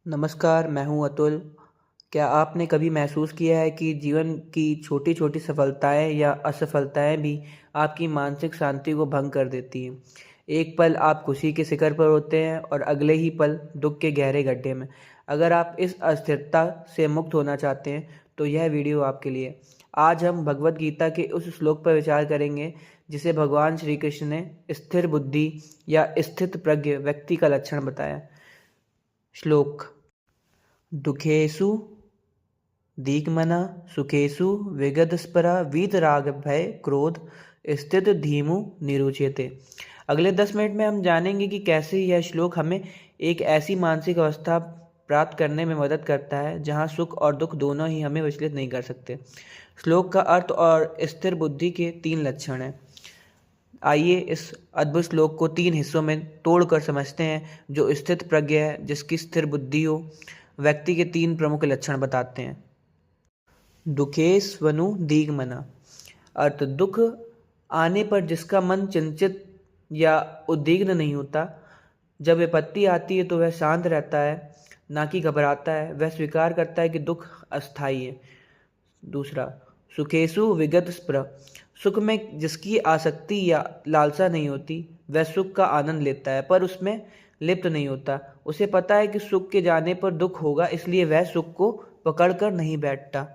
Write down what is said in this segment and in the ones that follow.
नमस्कार, मैं हूँ अतुल। क्या आपने कभी महसूस किया है कि जीवन की छोटी-छोटी सफलताएँ या असफलताएँ भी आपकी मानसिक शांति को भंग कर देती हैं? एक पल आप खुशी के शिखर पर होते हैं और अगले ही पल दुःख के गहरे गड्ढे में। अगर आप इस अस्थिरता से मुक्त होना चाहते हैं, तो यह वीडियो आपके लिए है। आज हम भगवद गीता के उस श्लोक पर विचार करेंगे, जिसे भगवान श्री कृष्ण ने स्थिर बुद्धि या स्थित प्रज्ञ व्यक्ति का लक्षण बताया। श्लोक: दुखेषु दिग्मना सुखेषु विगतस्परा वीतराग भय क्रोध स्थित धीमु निरुच्यते। अगले 10 मिनट में हम जानेंगे कि कैसे यह श्लोक हमें एक ऐसी मानसिक अवस्था प्राप्त करने में मदद करता है जहां सुख और दुख दोनों ही हमें विचलित नहीं कर सकते। श्लोक का अर्थ और स्थिर बुद्धि के 3 लक्षण हैं। आइए इस अद्भुत श्लोक को 3 हिस्सों में तोड़कर समझते हैं। जो स्थित प्रज्ञ है, जिसकी स्थिर बुद्धि हो, व्यक्ति के 3 प्रमुख लक्षण बताते हैं। दुखेस्वनु दिग्मना, अर्थ दुख आने पर जिसका मन चिंतित या उद्विग्न नहीं होता। जब विपत्ति आती है तो वह शांत रहता है, ना कि घबराता है। वह स्वीकार करता है कि दुख अस्थायी है। दूसरा, सुखेषु विगत स्पृह, सुख में जिसकी आसक्ति या लालसा नहीं होती, वह सुख का आनंद लेता है पर उसमें लिप्त नहीं होता। उसे पता है कि सुख के जाने पर दुख होगा, इसलिए वह सुख को पकड़कर नहीं बैठता।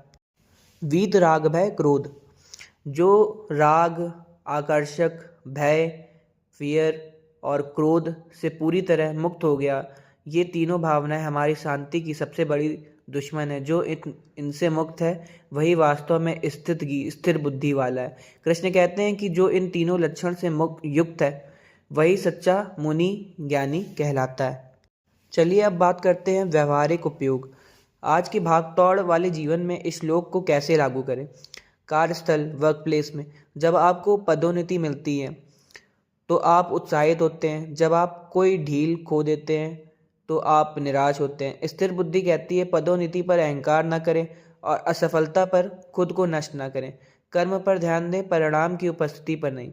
वीत राग भय क्रोध, जो राग, आकर्षक, भय, फियर और क्रोध से पूरी तरह मुक्त हो गया। ये तीनों भावनाएं हमारी शांति की सबसे बड़ी दुश्मन है। जो इनसे मुक्त है वही वास्तव में स्थिर बुद्धि वाला है। कृष्ण कहते हैं कि जो इन तीनों लक्षण से युक्त है वही सच्चा मुनि ज्ञानी कहलाता है। चलिए अब बात करते हैं व्यवहारिक उपयोग। आज की भागदौड़ वाले जीवन में इस श्लोक को कैसे लागू करें। कार्यस्थल, वर्क प्लेस में जब आपको पदोन्नति मिलती है तो आप उत्साहित होते हैं। जब आप कोई ढील खो देते हैं तो आप निराश होते हैं। स्थिर बुद्धि कहती है पदोन्नति पर अहंकार न करें और असफलता पर खुद को नष्ट न करें। कर्म पर ध्यान दें, परिणाम की उपस्थिति पर नहीं।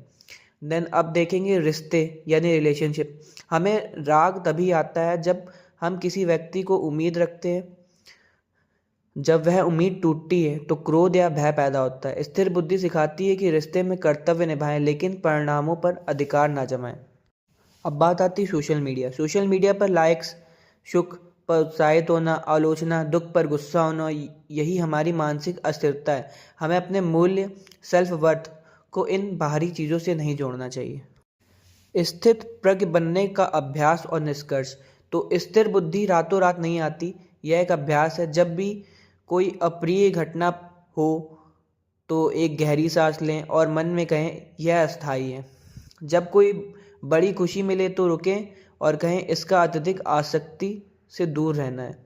देन अब देखेंगे रिश्ते यानी रिलेशनशिप। हमें राग तभी आता है जब हम किसी व्यक्ति को उम्मीद रखते हैं। जब वह उम्मीद टूटती है तो क्रोध या भय पैदा होता है। स्थिर बुद्धि सिखाती है कि रिश्ते में कर्तव्य निभाएं, लेकिन परिणामों पर अधिकार ना जमाएं। अब बात आती है सोशल मीडिया। सोशल मीडिया पर लाइक्स, सुख पर उत्साहित होना, आलोचना, दुख पर गुस्सा होना, यही हमारी मानसिक अस्थिरता है। हमें अपने मूल्य, सेल्फ वर्थ को इन बाहरी चीज़ों से नहीं जोड़ना चाहिए। स्थित प्रज्ञ बनने का अभ्यास और निष्कर्ष। तो स्थिर बुद्धि रातों रात नहीं आती, यह एक अभ्यास है। जब भी कोई अप्रिय घटना हो तो एक गहरी सांस लें और मन में कहें यह अस्थायी है। जब कोई बड़ी खुशी मिले तो रुकें और कहें इसका अत्यधिक आसक्ति से दूर रहना है।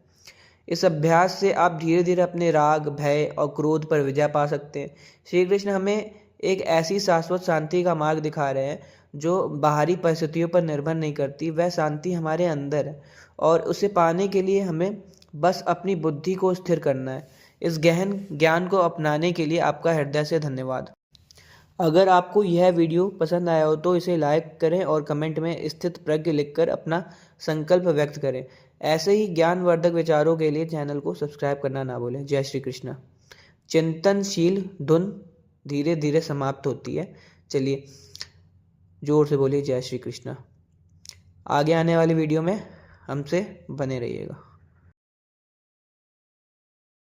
इस अभ्यास से आप धीरे धीरे अपने राग, भय और क्रोध पर विजय पा सकते हैं। श्री कृष्ण हमें एक ऐसी शाश्वत शांति का मार्ग दिखा रहे हैं जो बाहरी परिस्थितियों पर निर्भर नहीं करती। वह शांति हमारे अंदर है और उसे पाने के लिए हमें बस अपनी बुद्धि को स्थिर करना है। इस गहन ज्ञान को अपनाने के लिए आपका हृदय से धन्यवाद। अगर आपको यह वीडियो पसंद आया हो तो इसे लाइक करें और कमेंट में स्थित प्रज्ञ लिखकर अपना संकल्प व्यक्त करें। ऐसे ही ज्ञानवर्धक विचारों के लिए चैनल को सब्सक्राइब करना ना भूलें। जय श्री कृष्ण। चिंतनशील धुन धीरे धीरे समाप्त होती है। चलिए जोर से बोलिए जय श्री कृष्ण। आगे आने वाली वीडियो में हमसे बने रहिएगा।